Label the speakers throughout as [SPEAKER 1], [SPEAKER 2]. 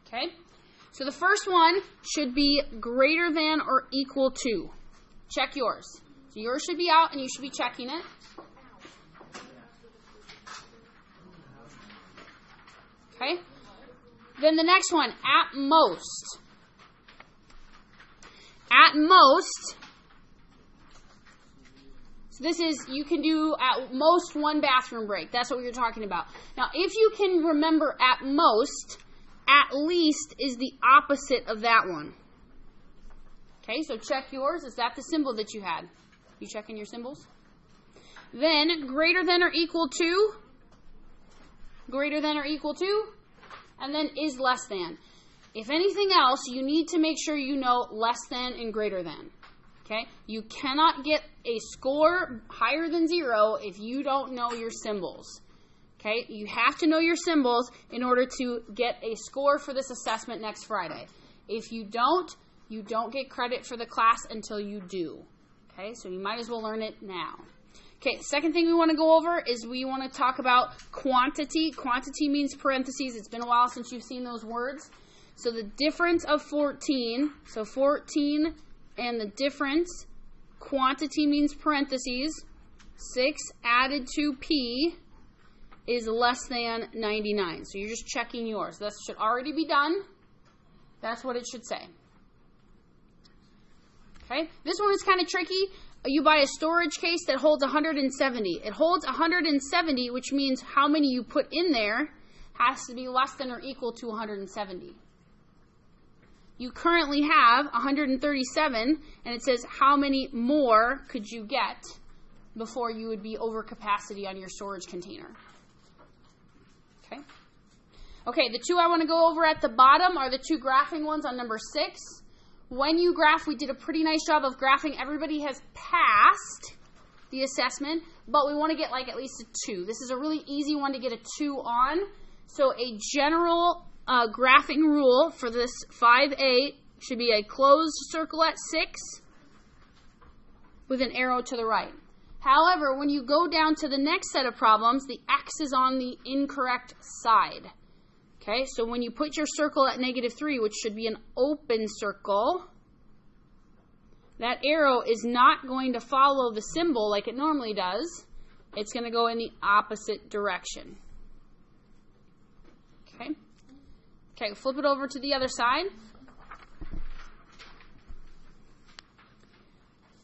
[SPEAKER 1] Okay? So the first one should be greater than or equal to. Check yours. So yours should be out and you should be checking it. Okay? Then the next one, at most. At most, so this is, you can do at most one bathroom break. That's what we were talking about. Now, if you can remember at most, at least is the opposite of that one. Okay, so check yours. Is that the symbol that you had? You checking your symbols? Then, greater than or equal to. Greater than or equal to. And then is less than. If anything else, you need to make sure you know less than and greater than. Okay? You cannot get a score higher than 0 if you don't know your symbols. Okay? You have to know your symbols in order to get a score for this assessment next Friday. If you don't get credit for the class until you do. Okay? So you might as well learn it now. Okay, second thing we want to go over is we want to talk about quantity. Quantity means parentheses. It's been a while since you've seen those words. So the difference of 14, so 14 and the difference, quantity means parentheses, 6 added to P is less than 99. So you're just checking yours. This should already be done. That's what it should say. Okay, this one is kind of tricky. You buy a storage case that holds 170. It holds 170, which means how many you put in there has to be less than or equal to 170. You currently have 137, and it says how many more could you get before you would be over capacity on your storage container. Okay. Okay, the two I want to go over at the bottom are the two graphing ones on number 6. When you graph, we did a pretty nice job of graphing. Everybody has passed the assessment, but we want to get like at least a 2. This is a really easy one to get a 2 on. So a general graphing rule for this 5A should be a closed circle at 6 with an arrow to the right. However, when you go down to the next set of problems, the X is on the incorrect side. Okay, so when you put your circle at -3, which should be an open circle, that arrow is not going to follow the symbol like it normally does. It's going to go in the opposite direction. Okay. Okay, flip it over to the other side.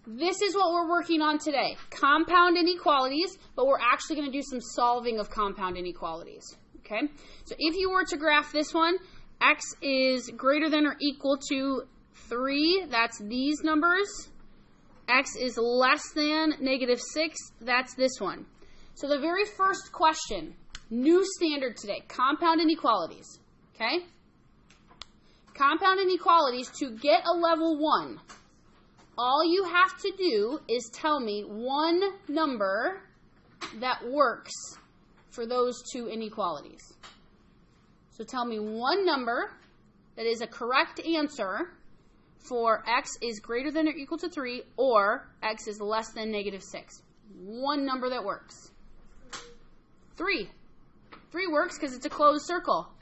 [SPEAKER 1] This is what we're working on today. Compound inequalities, but we're actually going to do some solving of compound inequalities. Okay, so if you were to graph this one, x is greater than or equal to 3, that's these numbers. X is less than -6, that's this one. So the very first question, new standard today, compound inequalities. Okay? Compound inequalities, to get a level 1, all you have to do is tell me one number that works for those two inequalities. So tell me one number that is a correct answer for x is greater than or equal to 3 or x is less than -6. One number that works. 3. 3 works because it's a closed circle.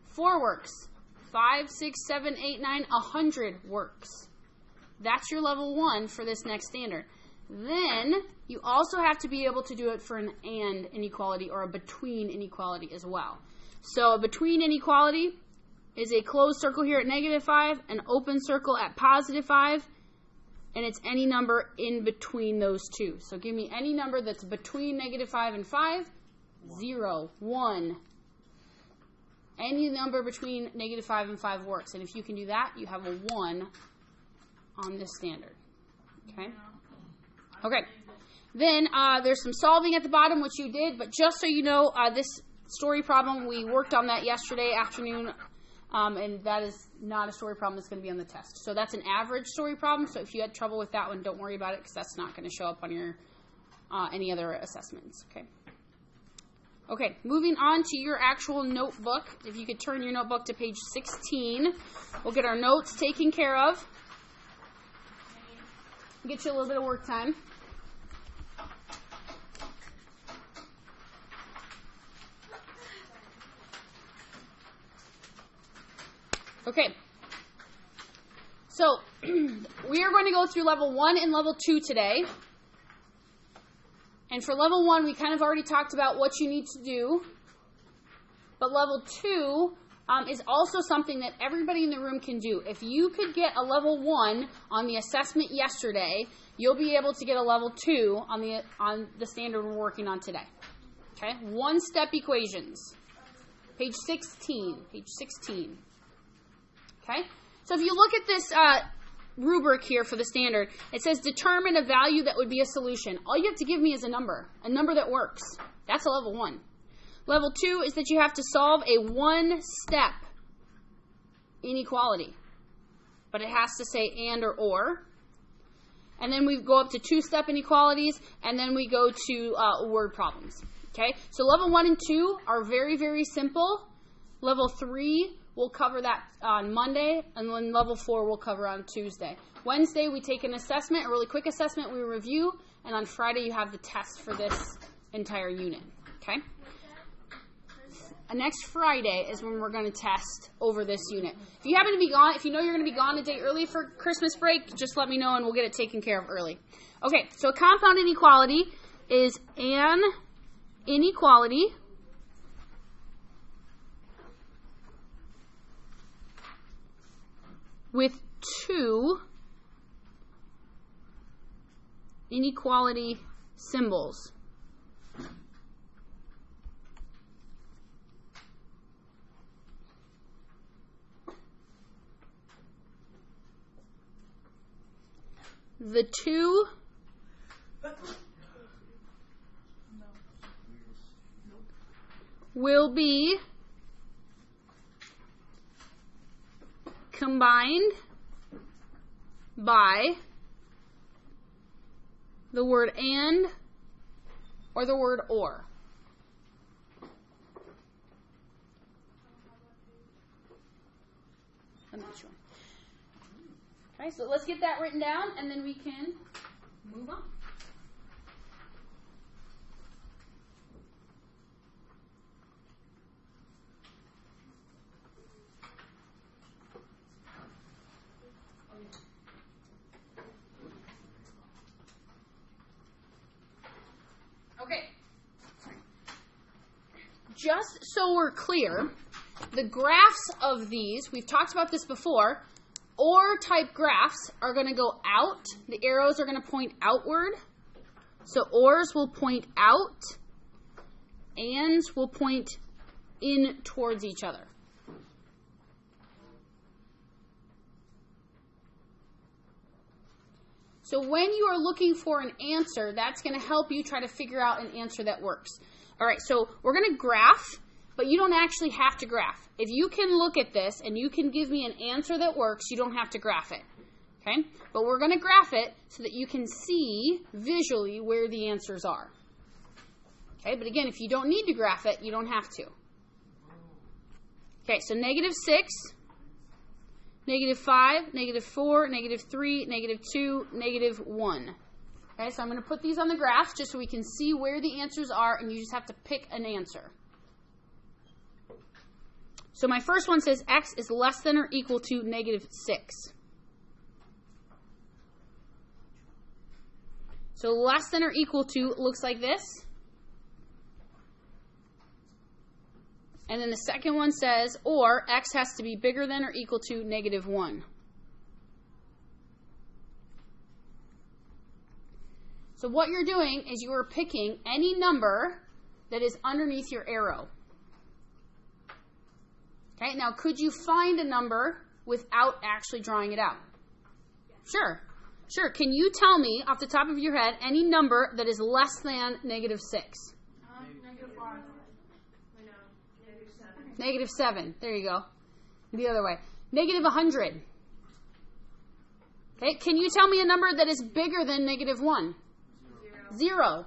[SPEAKER 1] 4 works. 5, 6, 7, 8, 9, 100 works. That's your level 1 for this next standard. Then you also have to be able to do it for an and inequality or a between inequality as well. So a between inequality is a closed circle here at -5, an open circle at +5, and it's any number in between those two. So give me any number that's between -5 and 5, 0, 1. Any number between -5 and 5 works. And if you can do that, you have a 1 on this standard. Okay? Okay. Then there's some solving at the bottom, which you did. But just so you know, this story problem, we worked on that yesterday afternoon. And that is not a story problem that's going to be on the test. So that's an average story problem. So if you had trouble with that one, don't worry about it because that's not going to show up on your any other assessments. Okay. Okay, moving on to your actual notebook. If you could turn your notebook to page 16, we'll get our notes taken care of. Get you a little bit of work time. Okay. So, we are going to go through level 1 and level 2 today. And for level 1, we kind of already talked about what you need to do. But level 2 is also something that everybody in the room can do. If you could get a level 1 on the assessment yesterday, you'll be able to get a level 2 on the standard we're working on today. Okay? One-step equations. Page 16. Page 16. Okay? So if you look at this rubric here for the standard, it says determine a value that would be a solution. All you have to give me is a number that works. That's a level 1. Level 2 is that you have to solve a one-step inequality. But it has to say and or. And then we go up to 2-step inequalities, and then we go to word problems. Okay? So level 1 and 2 are very, very simple. Level 3, we'll cover that on Monday, and then level 4 we'll cover on Tuesday. Wednesday, we take an assessment, a really quick assessment, we review, and on Friday you have the test for this entire unit. Okay? Next Friday is when we're going to test over this unit. If you happen to be gone, if you know you're going to be gone a day early for Christmas break, just let me know and we'll get it taken care of early. Okay, so a compound inequality is an inequality with 2 inequality symbols. The 2 will be combined by the word and or the word or. I'm not sure. Okay, so let's get that written down, and then we can move on. Okay. Just so we're clear, the graphs of these, we've talked about this before, or type graphs are going to go out. The arrows are going to point outward. So ors will point out, ands will point in towards each other. So when you are looking for an answer, that's going to help you try to figure out an answer that works. All right, so we're going to graph, but you don't actually have to graph. If you can look at this and you can give me an answer that works, you don't have to graph it. Okay? But we're going to graph it so that you can see visually where the answers are. Okay, but again, if you don't need to graph it, you don't have to. Okay, so -6, -5, -4, -3, -2, -1. Okay, so I'm going to put these on the graph just so we can see where the answers are, and you just have to pick an answer. So my first one says x is less than or equal to -6. So less than or equal to looks like this. And then the second one says, or x has to be bigger than or equal to -1. So what you're doing is you are picking any number that is underneath your arrow. Okay, now could you find a number without actually drawing it out? Sure. Sure. Can you tell me off the top of your head any number that is less than -6?
[SPEAKER 2] -5.
[SPEAKER 1] -7. There you go. The other way. -100. Okay, can you tell me a number that is bigger than -1? 0.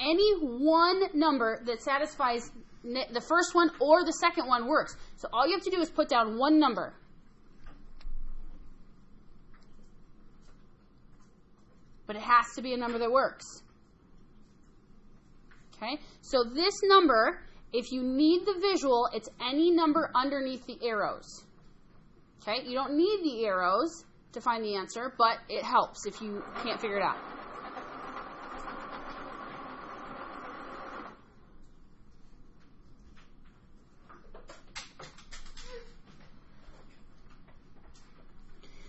[SPEAKER 1] Any one number that satisfies the first one or the second one works. So all you have to do is put down one number. But it has to be a number that works. Okay? So this number, if you need the visual, it's any number underneath the arrows. Okay, you don't need the arrows to find the answer, but it helps if you can't figure it out.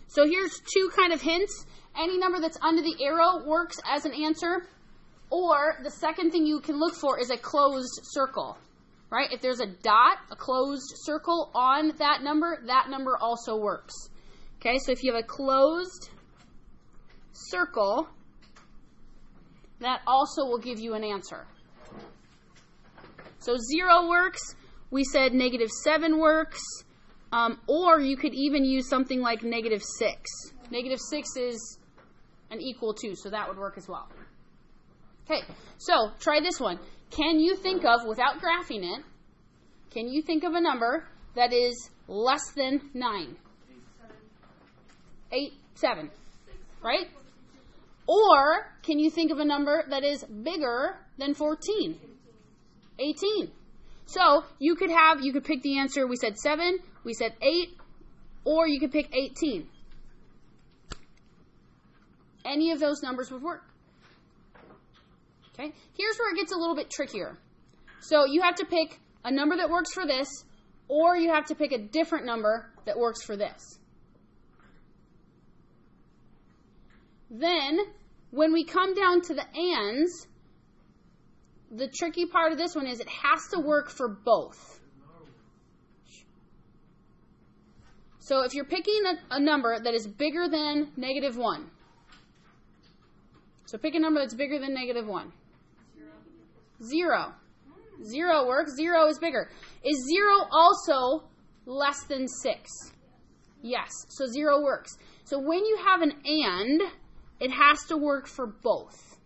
[SPEAKER 1] So here's two kind of hints. Any number that's under the arrow works as an answer, or the second thing you can look for is a closed circle, right? If there's a dot, a closed circle on that number also works. Okay, so if you have a closed circle, that also will give you an answer. So 0 works. We said -7 works. Or you could even use something like -6. -6 is an equal to, so that would work as well. Okay, so try this one. Can you think of, without graphing it, can you think of a number that is less than 9? 8, 7, right? Or can you think of a number that is bigger than 14? 18. So you could pick the answer. We said 7, we said 8, or you could pick 18. Any of those numbers would work. Okay, here's where it gets a little bit trickier. So you have to pick a number that works for this, or you have to pick a different number that works for this. Then, when we come down to the ands, the tricky part of this one is it has to work for both. So if you're picking a number that is bigger than -1, so pick a number that's bigger than -1. 0. 0 works. 0 is bigger. Is 0 also less than 6? Yes. So 0 works. So when you have an and, it has to work for both.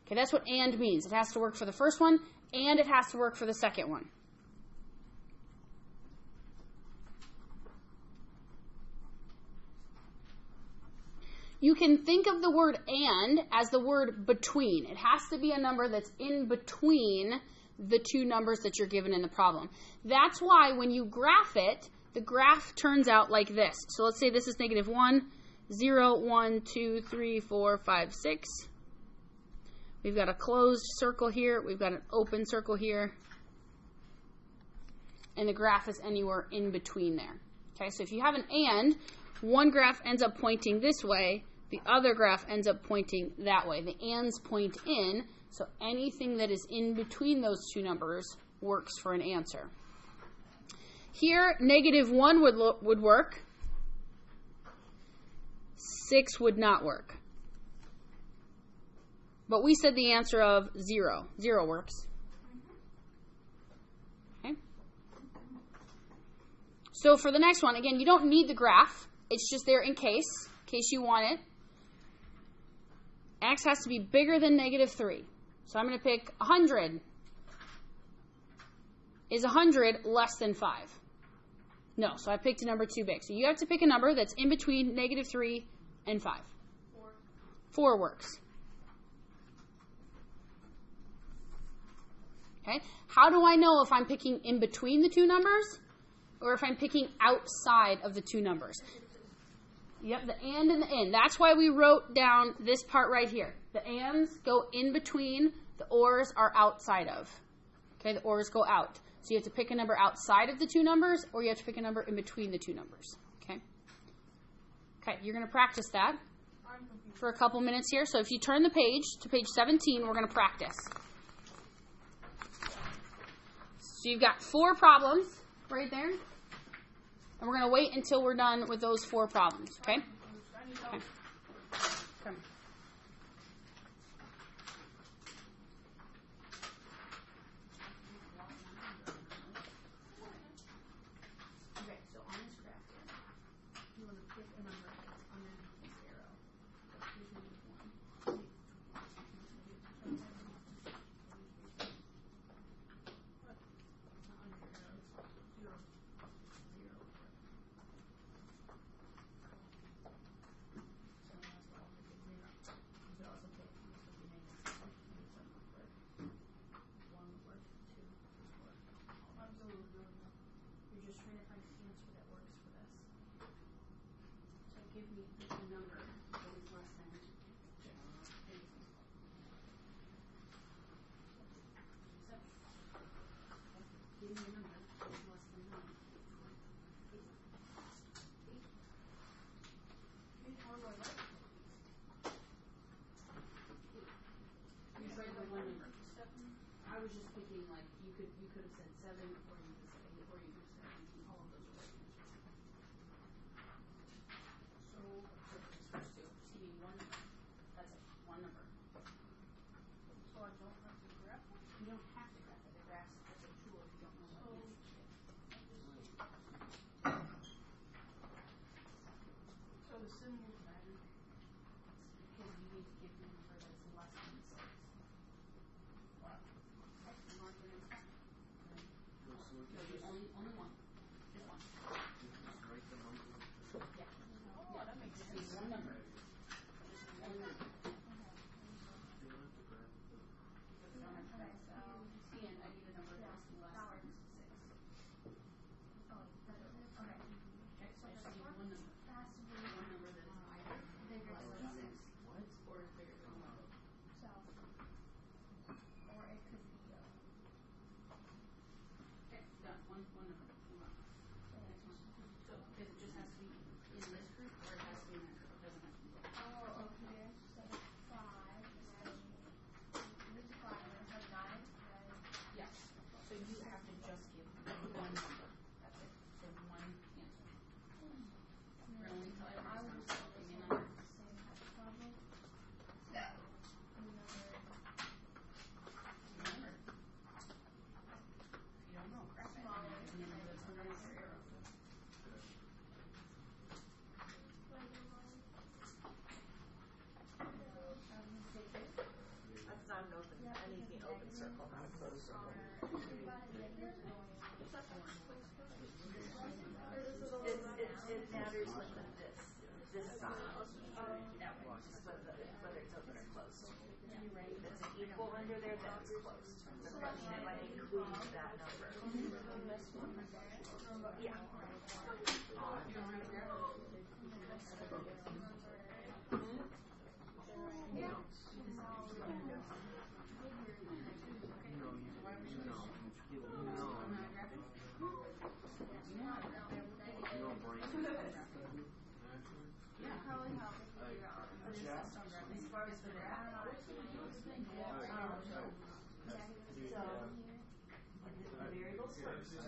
[SPEAKER 1] Okay, that's what and means. It has to work for the first one, and it has to work for the second one. You can think of the word and as the word between. It has to be a number that's in between the two numbers that you're given in the problem. That's why when you graph it, the graph turns out like this. So let's say this is -1, 0, 1, 2, 3, 4, 5, 6. We've got a closed circle here. We've got an open circle here. And the graph is anywhere in between there. Okay, so if you have an and, one graph ends up pointing this way, the other graph ends up pointing that way. The ands point in, so anything that is in between those two numbers works for an answer. Here, -1 would work. 6 would not work. But we said the answer of 0. 0 works. Okay. So for the next one, again, you don't need the graph. It's just there in case you want it. X has to be bigger than -3. So I'm going to pick 100. Is 100 less than 5? No, so I picked a number too big. So you have to pick a number that's in between -3 and 5.
[SPEAKER 2] 4.
[SPEAKER 1] 4 works. Okay. How do I know if I'm picking in between the two numbers or if I'm picking outside of the two numbers? Yep, the and the in. That's why we wrote down this part right here. The ands go in between, the ors are outside of. Okay, the ors go out. So you have to pick a number outside of the two numbers, or you have to pick a number in between the two numbers. Okay? Okay, you're going to practice that for a couple minutes here. So if you turn the page to page 17, we're going to practice. So you've got 4 problems right there. And we're going to wait until we're done with those 4 problems, okay? Okay. Come. Okay, so on this graph here, you want to pick a number that's underneath this arrow. Here's -1. You're just trying to find an answer that works for this. give me a number that is less than 7. Give me a number that is less than 9. 8. You tried the one number. I was just picking, like, you could have said 7, or you could say 8, or you could have said 18. All of those are right answers. So just first two. Just give me one number. That's it. One number.
[SPEAKER 2] So I don't have to graph it?
[SPEAKER 1] You don't have to graph it. The graph's just a tool if you don't know what it is.
[SPEAKER 2] So the symbols matter.
[SPEAKER 1] Because you need to give me a number that's less than 6. Wow. Okay, mark the next one. No, only one. Just one.
[SPEAKER 3] Just write the number.
[SPEAKER 1] Yeah.
[SPEAKER 2] Oh, that makes sense.
[SPEAKER 1] Just one number. Just one number.
[SPEAKER 3] You don't have to grab it.
[SPEAKER 1] And I need a number that's less than 6. Okay, so I just need one number. One number that is either less than 6
[SPEAKER 3] What?
[SPEAKER 1] or is bigger than 1.
[SPEAKER 4] Or it could be
[SPEAKER 1] Okay, done. One number. Move on. Next one. So, because it just has to be in this group or it has to be in that group. It doesn't have to be both.
[SPEAKER 4] oh, okay. So 5, and this is 5, and it has 9, right?
[SPEAKER 1] Yes. So you have to just give one number. That's it. So one answer. We're only telling
[SPEAKER 4] I
[SPEAKER 1] you
[SPEAKER 4] would
[SPEAKER 1] this
[SPEAKER 4] just
[SPEAKER 1] time. Give me a
[SPEAKER 4] say
[SPEAKER 1] number.
[SPEAKER 4] the same type of problem.
[SPEAKER 1] Remember. If you don't know, graph it. Give me a number that's underneath your arrow.
[SPEAKER 5] That's not an open, anything open circle, not a closed circle. It matters when this side, whether it's open or closed. If it's an equal under there, then it's closed. So that means it might include that number. Yeah.
[SPEAKER 4] Yeah, probably help me figure out.
[SPEAKER 5] As far as the graph, the variables first. So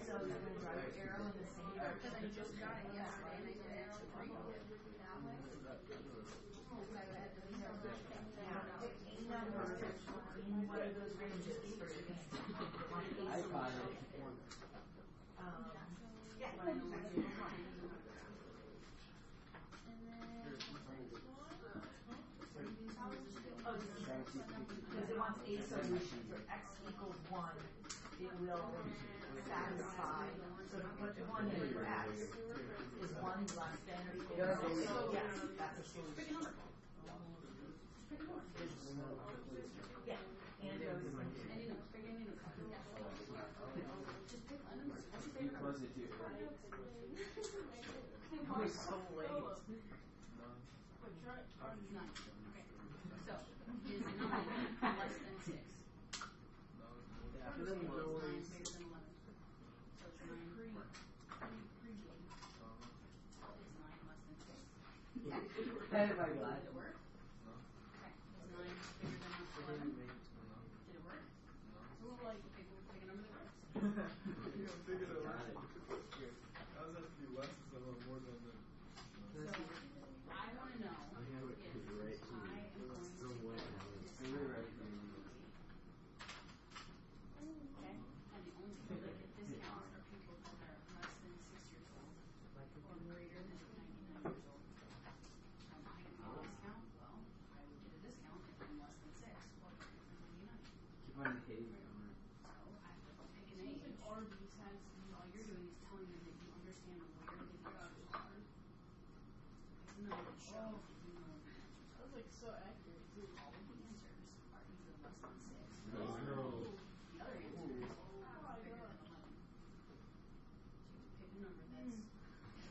[SPEAKER 5] you're going to drive your arrow in the same direction.
[SPEAKER 1] I just got it yesterday and I did it for 3.
[SPEAKER 5] Yeah, pick a number in one of those ranges for your
[SPEAKER 6] I got it.
[SPEAKER 5] yeah.
[SPEAKER 4] And then
[SPEAKER 5] Because it wants a solution. For x equals 1, it will satisfy. So to put 1 in for x, is 1 less than or equal to 0? Yes, that's a solution. Yeah, and
[SPEAKER 1] Any number. Pick any number. Just pick a number. What's your favorite number?
[SPEAKER 6] Was it you?
[SPEAKER 5] we're so late.
[SPEAKER 1] 9. Okay. So, is 9 less than 6?
[SPEAKER 6] Yeah,
[SPEAKER 1] Is 9 bigger than 11? So it's 9 pre-game. Is 9 less than 6?
[SPEAKER 6] Oh my God.
[SPEAKER 1] Did it work? Okay. Is 9 bigger than 11? Did it work? We'll pick a number that works.
[SPEAKER 3] Figure it out. How's that to be less than or more than the?
[SPEAKER 1] So, I want to know if I am going to pick okay? And the only people that get discounts are people that are less than 6 years old or greater than 99 years old. Am I going to get a discount? Well, I would get a discount if I'm less than 6 or greater than 99.
[SPEAKER 6] Keep on hating
[SPEAKER 1] So I have to pick an age.
[SPEAKER 2] Arby's has
[SPEAKER 1] All you're doing is telling them that you understand where the answers are. It's not a show if you know the answers.
[SPEAKER 2] That was like so accurate too.
[SPEAKER 1] All of the answers are either less than 6.
[SPEAKER 6] No.
[SPEAKER 1] The other answer is bigger than 11. So you pick a number that's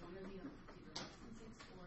[SPEAKER 1] one or the other. It's either less than 6 or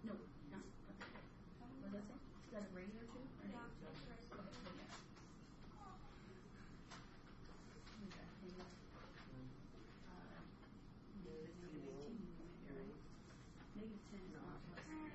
[SPEAKER 1] No, not that. What does that say? Is that a regular 2? Or
[SPEAKER 4] Yeah,
[SPEAKER 1] no?
[SPEAKER 4] that's right.
[SPEAKER 1] Okay, okay. Negative 10 is not less than
[SPEAKER 6] Here.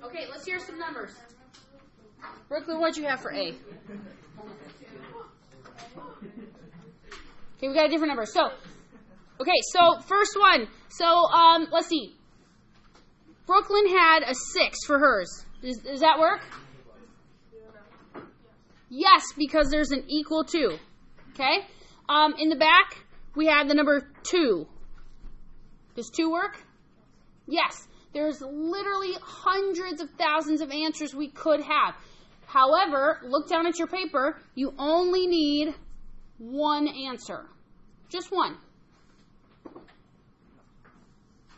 [SPEAKER 1] Okay, let's hear some numbers. Brooklyn, what'd you have for A? Okay, we got a different number. So first one. Let's see. Brooklyn had a 6 for hers. Does that work? Yes, because there's an equal to. Okay? In the back, we have the number 2. Does 2 work? Yes. There's literally hundreds of thousands of answers we could have. However, look down at your paper. You only need one answer. Just one.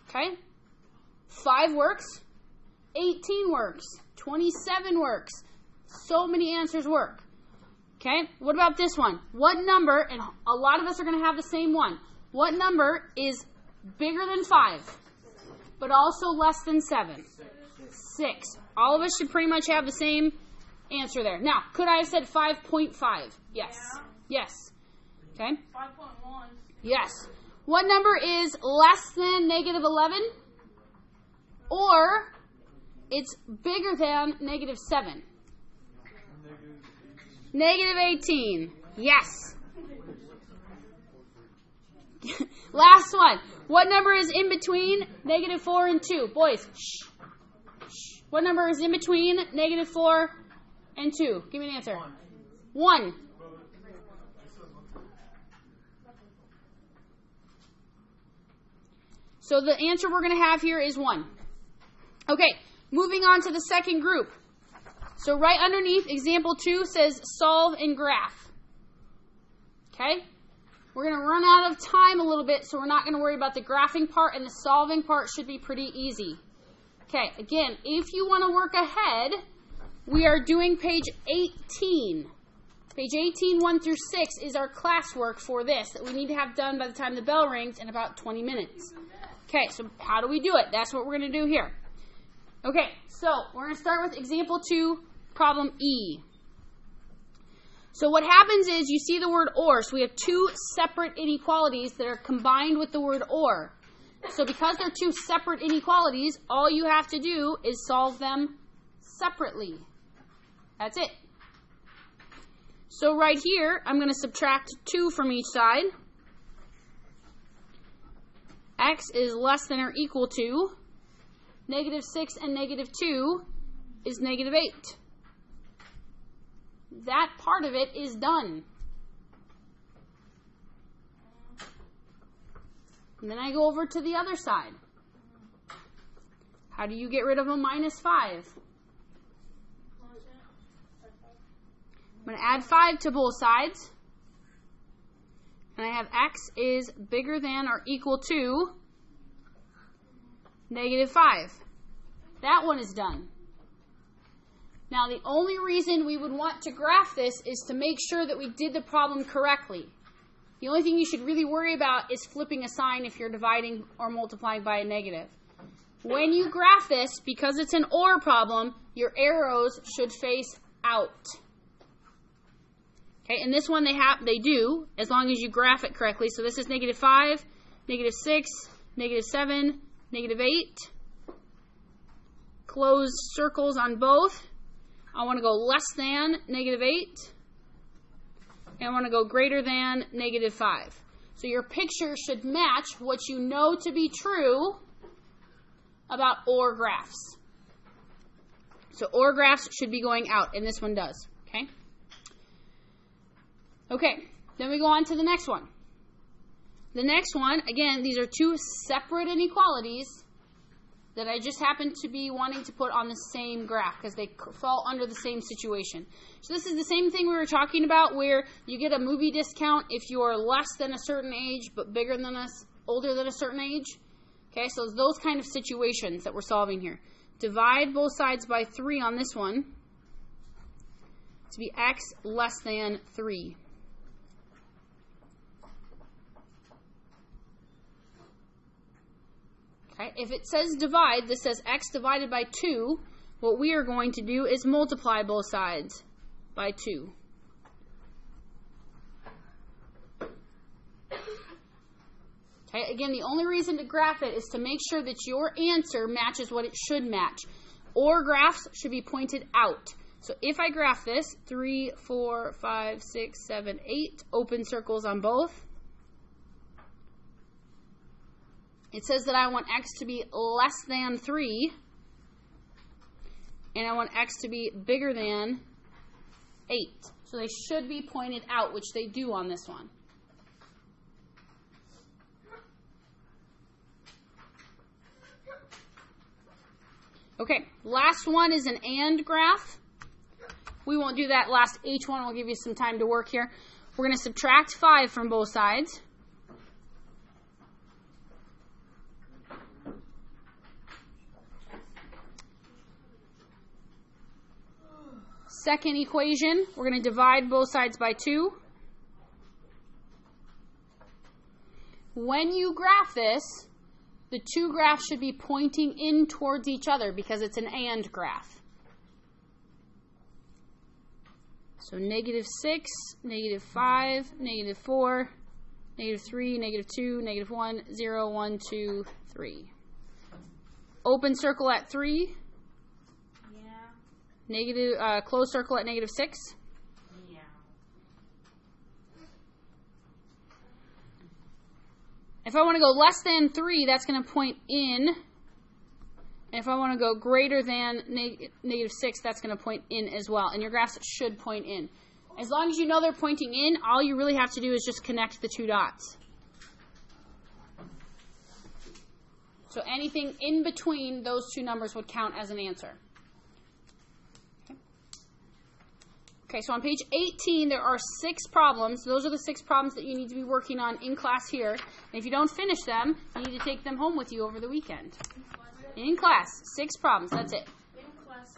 [SPEAKER 1] Okay? 5 works. 18 works. 27 works. So many answers work. Okay? What about this one? What number, and a lot of us are going to have the same one. What number is bigger than 5, but also less than 7? 6. All of us should pretty much have the same answer there. Now, could I have said 5.5? Yes.
[SPEAKER 2] Yeah.
[SPEAKER 1] Yes. Okay?
[SPEAKER 2] 5.1.
[SPEAKER 1] Yes. What number is less than negative 11? Or it's bigger than negative 7? Negative 18. Yes. Last one. What number is in between negative 4 and 2? Boys, shh. Shh. What number is in between negative 4 and 2? Give me an answer. 1. So the answer we're going to have here is 1. Okay, moving on to the second group. So right underneath example 2 says solve and graph. Okay? We're going to run out of time a little bit, so we're not going to worry about the graphing part, and the solving part should be pretty easy. Okay, again, if you want to work ahead, we are doing page 18. Page 18, 1 through 6 is our classwork for this that we need to have done by the time the bell rings in about 20 minutes. Okay, so how do we do it? That's what we're going to do here. Okay, so we're going to start with example 2, problem E. So what happens is you see the word or. So we have 2 separate inequalities that are combined with the word or. So because they're 2 separate inequalities, all you have to do is solve them separately. That's it. So right here, I'm going to subtract 2 from each side. X is less than or equal to negative 6 and negative 2 is negative 8. That part of it is done. And then I go over to the other side. How do you get rid of a minus 5? I'm going to add 5 to both sides. And I have x is bigger than or equal to negative 5. That one is done. Now, the only reason we would want to graph this is to make sure that we did the problem correctly. The only thing you should really worry about is flipping a sign if you're dividing or multiplying by a negative. When you graph this, because it's an OR problem, your arrows should face out. Okay, and this one they do, as long as you graph it correctly. So this is -5, -6, -7, -8. Close circles on both. I want to go less than -8. And I want to go greater than -5. So your picture should match what you know to be true about OR graphs. So OR graphs should be going out, and this one does. Okay? Okay, then we go on to the next one. The next one, again, these are two separate inequalities that I just happen to be wanting to put on the same graph because they fall under the same situation. So this is the same thing we were talking about where you get a movie discount if you're less than a certain age but bigger than us, older than a certain age. Okay, so it's those kind of situations that we're solving here. Divide both sides by 3 on this one to be x less than 3. Okay, if it says divide, this says x divided by 2. What we are going to do is multiply both sides by 2. Okay, again, the only reason to graph it is to make sure that your answer matches what it should match. OR graphs should be pointed out. So if I graph this, 3, 4, 5, 6, 7, 8, open circles on both. It says that I want x to be less than 3, and I want x to be bigger than 8. So they should be pointed out, which they do on this one. Okay, last one is an AND graph. We won't do that last H one. I'll give you some time to work here. We're going to subtract 5 from both sides. Second equation, we're going to divide both sides by 2. When you graph this, the two graphs should be pointing in towards each other because it's an AND graph. So -6, -5, -4, -3, -2, -1, 0, 1, 2, 3. Open circle at 3. Close circle at -6.
[SPEAKER 5] Yeah.
[SPEAKER 1] If I want to go less than 3, that's going to point in. And if I want to go greater than -6, that's going to point in as well. And your graphs should point in. As long as you know they're pointing in, all you really have to do is just connect the two dots. So anything in between those two numbers would count as an answer. Okay, so on page 18, there are 6 problems. Those are the 6 problems that you need to be working on in class here. And if you don't finish them, you need to take them home with you over the weekend. In class, 6 problems. That's it.
[SPEAKER 2] In class.